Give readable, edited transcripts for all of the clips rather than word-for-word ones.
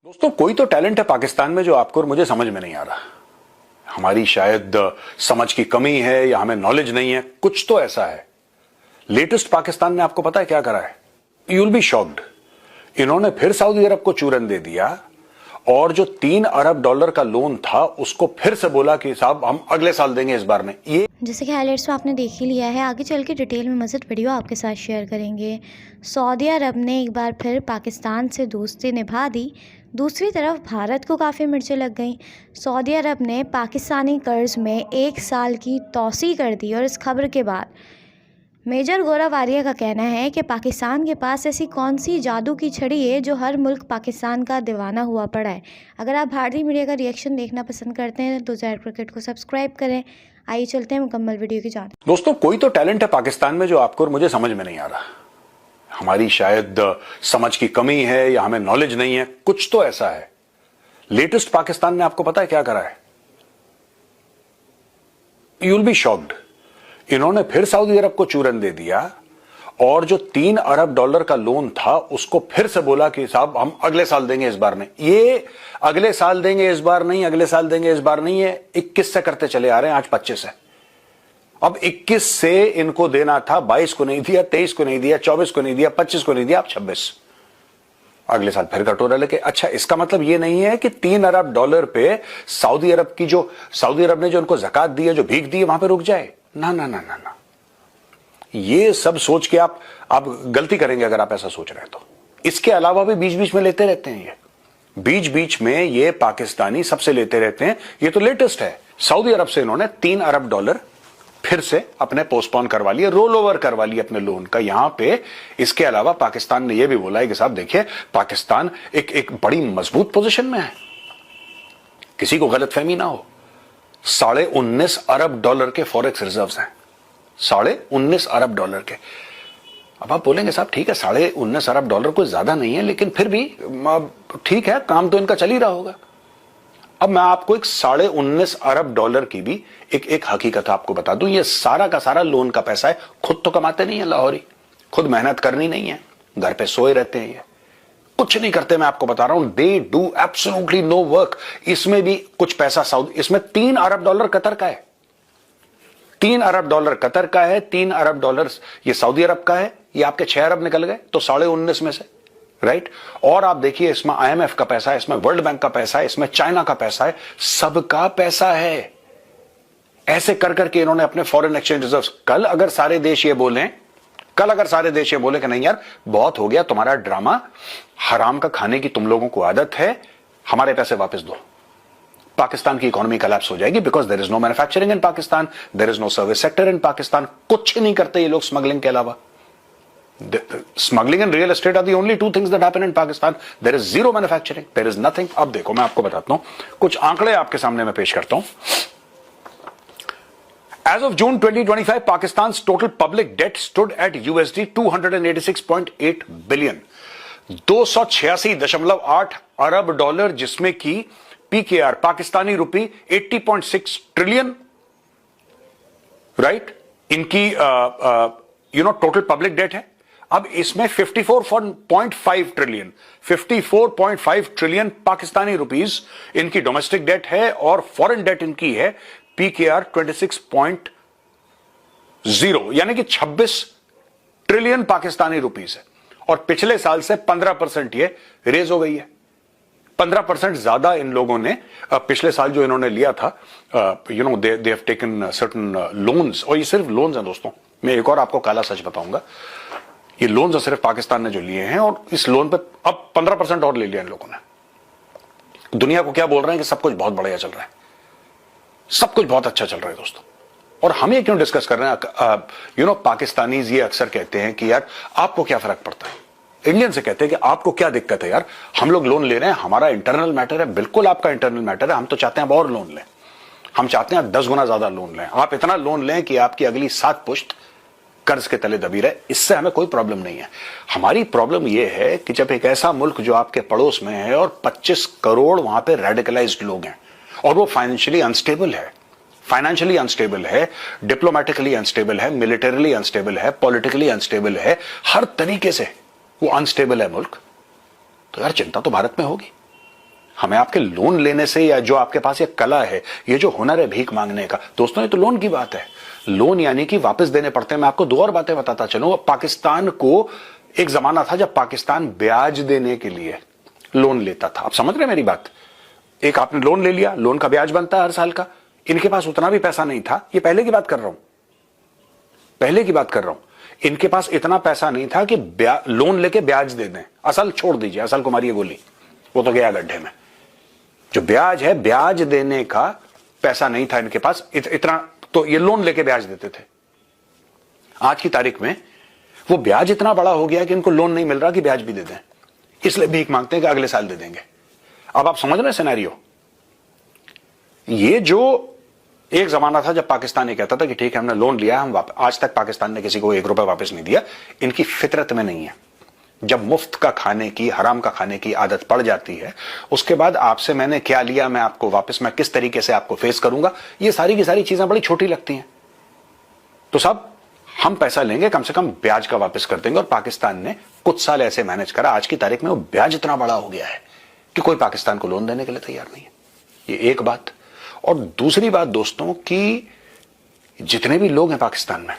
दोस्तों, कोई तो टैलेंट है पाकिस्तान में जो आपको और मुझे समझ में नहीं आ रहा। हमारी शायद समझ की कमी है या हमें नॉलेज नहीं है, कुछ तो ऐसा है। लेटेस्ट पाकिस्तान ने आपको पता है क्या करा है? You will be shocked. इन्होंने फिर सऊदी अरब को चूरन दे दिया और जो $3 अरब का लोन था उसको फिर से बोला कि साहब हम अगले साल देंगे, इस बार नहीं। ये जैसे कि हाइलाइट्स में आपने देख ही लिया है, आगे चल के डिटेल में मज़ीद वीडियो आपके साथ शेयर करेंगे। सऊदी अरब ने एक बार फिर पाकिस्तान से दोस्ती निभा दी, दूसरी तरफ भारत को काफ़ी मिर्चें लग गईं। सऊदी अरब ने पाकिस्तानी कर्ज में 1 साल की तौसी कर दी और इस खबर के बाद मेजर गौरव आर्या का कहना है कि पाकिस्तान के पास ऐसी कौन सी जादू की छड़ी है जो हर मुल्क पाकिस्तान का दीवाना हुआ पड़ा है। अगर आप भारतीय मीडिया का रिएक्शन देखना पसंद करते हैं तो ज़ाहिर क्रिकेट को सब्सक्राइब करें। आइए चलते हैं मुकम्मल वीडियो की जान। दोस्तों, कोई तो टैलेंट है पाकिस्तान में जो आपको और मुझे समझ में नहीं आ रहा। हमारी शायद समझ की कमी है या हमें नॉलेज नहीं है, कुछ तो ऐसा है। लेटेस्ट पाकिस्तान ने आपको पता है क्या करा है? You will be shocked. इन्होंने फिर सऊदी अरब को चूरन दे दिया और जो $3 अरब का लोन था उसको फिर से बोला कि साहब हम अगले साल देंगे, इस बार नहीं। ये अगले साल देंगे, इस बार नहीं, अगले साल देंगे, इस बार नहीं, है 21 से करते चले आ रहे हैं, आज 25 है। अब 21 से इनको देना था, 22 को नहीं दिया, 23 को नहीं दिया, 24 को नहीं दिया, 25 को नहीं दिया, अब 26। अगले साल फिर कटोरा लेके। अच्छा, इसका मतलब ये नहीं है कि $3 अरब पे सऊदी अरब ने जो उनको ज़कात दी है, जो भीख दी है, वहां पे रुक जाए। ना ना ना ना ना, ये सब सोच के आप गलती करेंगे अगर आप ऐसा सोच रहे हैं तो। इसके अलावा भी बीच बीच में लेते रहते हैं, ये बीच बीच में ये पाकिस्तानी सबसे लेते रहते हैं। ये तो लेटेस्ट है, सऊदी अरब से इन्होंने $3 अरब फिर से अपने पोस्टपोन करवा लिए, रोल ओवर करवा लिए अपने लोन का यहां पे। इसके अलावा पाकिस्तान ने यह भी बोला है कि साहब देखिए, पाकिस्तान एक बड़ी मजबूत पोजीशन में है, किसी को गलतफहमी ना हो। $19.5 अरब के फॉरेक्स रिजर्व्स हैं, $19.5 अरब के। अब आप बोलेंगे साहब ठीक है, $19.5 अरब कोई ज्यादा नहीं है, लेकिन फिर भी ठीक है, काम तो इनका चल ही रहा होगा। अब मैं आपको एक $19.5 अरब की भी एक हकीकत आपको बता दूं। ये सारा का सारा लोन का पैसा है, खुद तो कमाते नहीं है लाहौरी, खुद मेहनत करनी नहीं है, घर पे सोए रहते हैं, ये कुछ नहीं करते। मैं आपको बता रहा हूं, they do absolutely no work. इसमें भी कुछ पैसा इसमें $3 अरब कतर का है, $3 अरब कतर का है, $3 अरब ये सऊदी अरब का है। ये आपके 6 अरब निकल गए तो 19.5 में से, राइट। और आप देखिए, इसमें IMF का पैसा है, इसमें वर्ल्ड बैंक का पैसा है, इसमें चाइना का पैसा है, सबका पैसा है। ऐसे कर करके इन्होंने अपने फॉरेन एक्सचेंज रिजर्व्स, कल अगर सारे देश ये बोले कि नहीं यार बहुत हो गया तुम्हारा ड्रामा, हराम का खाने की तुम लोगों को आदत है, हमारे पैसे वापस दो, पाकिस्तान की इकोनॉमी कोलैप्स हो जाएगी। Because there is no manufacturing in Pakistan, there is no service sector in Pakistan. कुछ नहीं करते ये लोग स्मगलिंग के अलावा। Smuggling and real estate are the only 2 things that happen in Pakistan. There is zero manufacturing, there is nothing. अब देखो, मैं आपको बताता हूं, कुछ आंकड़े आपके सामने मैं पेश करता हूं। As of June 2025, Pakistan's total public debt stood at USD 286.8 billion, 286.8 Arab dollar, जिसमें की PKR पाकिस्तानी रुपी 80.6 ट्रिलियन, राइट, इनकी टोटल पब्लिक डेट है। अब इसमें 54.5 ट्रिलियन पाकिस्तानी रुपीस इनकी डोमेस्टिक डेट है और फॉरेन डेट इनकी है PKR 26.0, यानी कि 26 ट्रिलियन पाकिस्तानी रुपीस है। और पिछले साल से 15% ये रेज हो गई है। 15% ज्यादा इन लोगों ने पिछले साल जो इन्होंने लिया था, they have taken certain loans. और ये सिर्फ लोन्स हैं दोस्तों, मैं एक और आपको काला सच बताऊंगा, ये लोन्स सिर्फ पाकिस्तान ने जो लिए हैं, और इस लोन पे अब 15% और ले लिया इन लोगों ने। दुनिया को क्या बोल रहे हैं कि सब कुछ बहुत बढ़िया चल रहा है, सब कुछ बहुत अच्छा चल रहा है दोस्तों। और हम ये क्यों डिस्कस कर रहे हैं? पाकिस्तानीज ये अक्सर कहते हैं कि यार आपको क्या फर्क पड़ता है, इंडियन से कहते हैं कि आपको क्या दिक्कत है यार, हम लोग लोन ले रहे हैं, हमारा इंटरनल मैटर है। बिल्कुल आपका इंटरनल मैटर है, हम तो चाहते हैं अब और लोन लें, हम चाहते हैं 10 गुना ज्यादा लोन लें, आप इतना लोन लें कि आपकी अगली 7 पुश्त कर्ज के तले दबी रहे। इससे हमें कोई प्रॉब्लम नहीं है। हमारी प्रॉब्लम यह है कि जब एक ऐसा मुल्क जो आपके पड़ोस में है और 25 करोड़ वहां पे रेडिकलाइज्ड लोग हैं, और वो फाइनेंशियली अनस्टेबल है, डिप्लोमेटिकली अनस्टेबल है, मिलिटरीली अनस्टेबल है, पॉलिटिकली अनस्टेबल है, हर तरीके से वो अनस्टेबल है मुल्क, तो यार चिंता तो भारत में होगी। हमें आपके लोन लेने से, या जो आपके पास ये कला है, ये जो हुनर है भीख मांगने का, दोस्तों ये तो लोन की बात है। लोन यानी कि वापस देने पड़ते हैं। मैं आपको दो और बातें बताता चलूं। पाकिस्तान को एक जमाना था जब पाकिस्तान ब्याज देने के लिए लोन लेता था। आप समझ रहे हैं मेरी बात? एक आपने लोन ले लिया, लोन का ब्याज बनता है हर साल का। इनके पास उतना भी पैसा नहीं था, ये पहले की बात कर रहा हूं, पहले की बात कर रहा हूं। इनके पास इतना पैसा नहीं था कि लोन लेके ब्याज दे दें। असल छोड़ दीजिए, असल को मारिए गोली, वो तो गया गड्ढे में। जो ब्याज है, ब्याज देने का पैसा नहीं था इनके पास इतना, तो ये लोन लेके ब्याज देते थे। आज की तारीख में वो ब्याज इतना बड़ा हो गया कि इनको लोन नहीं मिल रहा कि ब्याज भी दे दें, इसलिए भीख मांगते हैं कि अगले साल दे देंगे। अब आप समझ रहे हैं सिनेरियो? ये जो एक जमाना था जब पाकिस्तान ये कहता था कि ठीक है हमने लोन लिया, हम आज तक पाकिस्तान ने किसी को 1 रुपए वापस नहीं दिया। इनकी फितरत में नहीं है। जब मुफ्त का खाने की, हराम का खाने की आदत पड़ जाती है, उसके बाद आपसे मैंने क्या लिया, मैं आपको वापस, मैं किस तरीके से आपको फेस करूंगा, ये सारी की सारी चीजें बड़ी छोटी लगती हैं। तो साहब हम पैसा लेंगे, कम से कम ब्याज का वापस कर देंगे। और पाकिस्तान ने कुछ साल ऐसे मैनेज करा, आज की तारीख में वो ब्याज इतना बड़ा हो गया है कि कोई पाकिस्तान को लोन देने के लिए तैयार नहीं है। ये एक बात। और दूसरी बात दोस्तों, कि जितने भी लोग हैं पाकिस्तान में,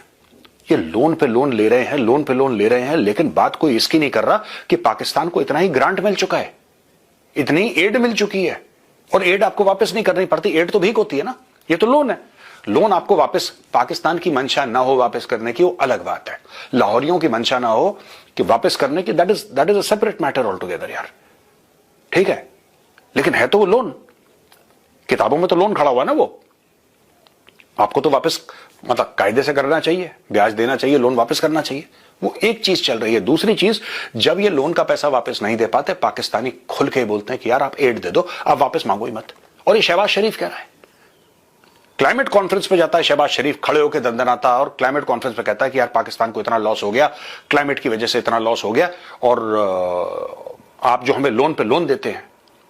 ये लोन पे लोन ले रहे हैं, लोन पे लोन ले रहे हैं, लेकिन बात कोई इसकी नहीं कर रहा कि पाकिस्तान को इतना ही ग्रांट मिल चुका है, इतनी एड मिल चुकी है, और एड आपको वापस नहीं करनी पड़ती। एड तो भीख होती है ना, ये तो लोन है। लोन आपको वापस, पाकिस्तान की मंशा ना हो वापस करने की, वो अलग बात है। लाहौरियों की मंशा ना हो कि वापस करने की, that is a separate matter all together यार, ठीक है। लेकिन है तो वो लोन, किताबों में तो लोन खड़ा हुआ ना, वो आपको तो वापस मतलब कायदे से करना चाहिए, ब्याज देना चाहिए, लोन वापस करना चाहिए। वो एक चीज चल रही है। दूसरी चीज, जब ये लोन का पैसा वापस नहीं दे पाते, पाकिस्तानी खुल के बोलते हैं कि यार आप एड दे दो, आप वापस मांगो ही मत। और ये शहबाज शरीफ कह रहा है, क्लाइमेट कॉन्फ्रेंस पे जाता है शहबाज शरीफ, खड़े होकर दंदनाता है और क्लाइमेट कॉन्फ्रेंस पे कहता है कि यार पाकिस्तान को इतना लॉस हो गया, क्लाइमेट की वजह से इतना लॉस हो गया, और आप जो हमें लोन पे लोन देते हैं,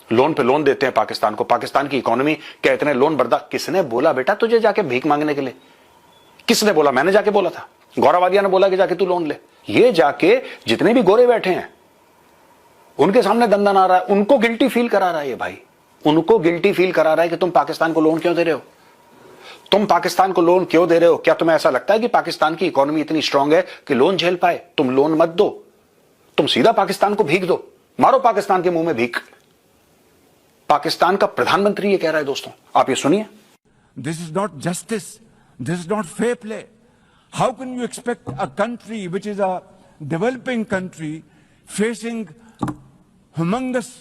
लोन पे लोन देते हैं पाकिस्तान को, पाकिस्तान की इकोनॉमी क्या इतने लोन बर्दाश्त। किसने बोला बेटा तुझे जाके भीख मांगने के लिए? किसने बोला? मैंने जाके बोला था, गौरवादिया ने बोला कि जाके तू लोन ले। ये जाके जितने भी गोरे बैठे हैं उनके सामने दंदन आ रहा है, उनको गिल्टी फील करा रहा है ये भाई, उनको गिल्टी फील करा रहा है कि तुम पाकिस्तान को लोन क्यों दे रहे हो, तुम पाकिस्तान को लोन क्यों दे रहे हो? क्या तुम्हें ऐसा लगता है कि पाकिस्तान की इकोनॉमी इतनी स्ट्रांग है कि लोन झेल पाए? तुम लोन मत दो, तुम सीधा पाकिस्तान को भीख दो, मारो पाकिस्तान के मुंह में भीख। पाकिस्तान का प्रधानमंत्री ये कह रहा है दोस्तों, आप ये सुनिए। This is not justice. This is not fair play. How can you expect a country which is a developing country facing humongous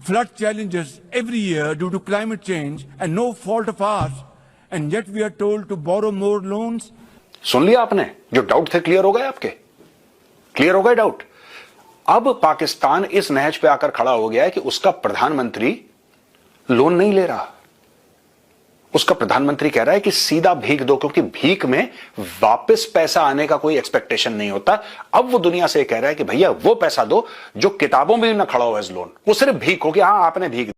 flood challenges every year due to climate change and no fault of ours, and yet we are told to borrow more loans? सुन लिया आपने? जो doubt थे clear हो गए आपके? Clear हो गए doubt? अब पाकिस्तान इस नहज पे आकर खड़ा हो गया है कि उसका प्रधानमंत्री लोन नहीं ले रहा। उसका प्रधानमंत्री कह रहा है कि सीधा भीख दो, क्योंकि भीख में वापस पैसा आने का कोई एक्सपेक्टेशन नहीं होता। अब वो दुनिया से कह रहा है कि भैया वो पैसा दो जो किताबों में ना खड़ा हुआ है लोन, वो सिर्फ भीख हो कि हाँ आपने भीख।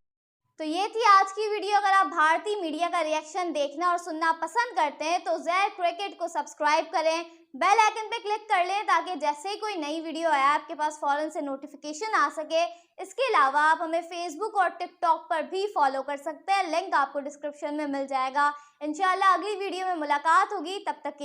तो ये थी आज की वीडियो। अगर आप भारतीय मीडिया का रिएक्शन देखना और सुनना पसंद करते हैं तो ज़ेड क्रिकेट को सब्सक्राइब करें, बेल आइकन पे क्लिक कर लें ताकि जैसे ही कोई नई वीडियो आए आपके पास फौरन से नोटिफिकेशन आ सके। इसके अलावा आप हमें फेसबुक और टिकटॉक पर भी फॉलो कर सकते हैं, लिंक आपको डिस्क्रिप्शन में मिल जाएगा। इंशाल्लाह अगली वीडियो में मुलाकात होगी, तब तक के लिए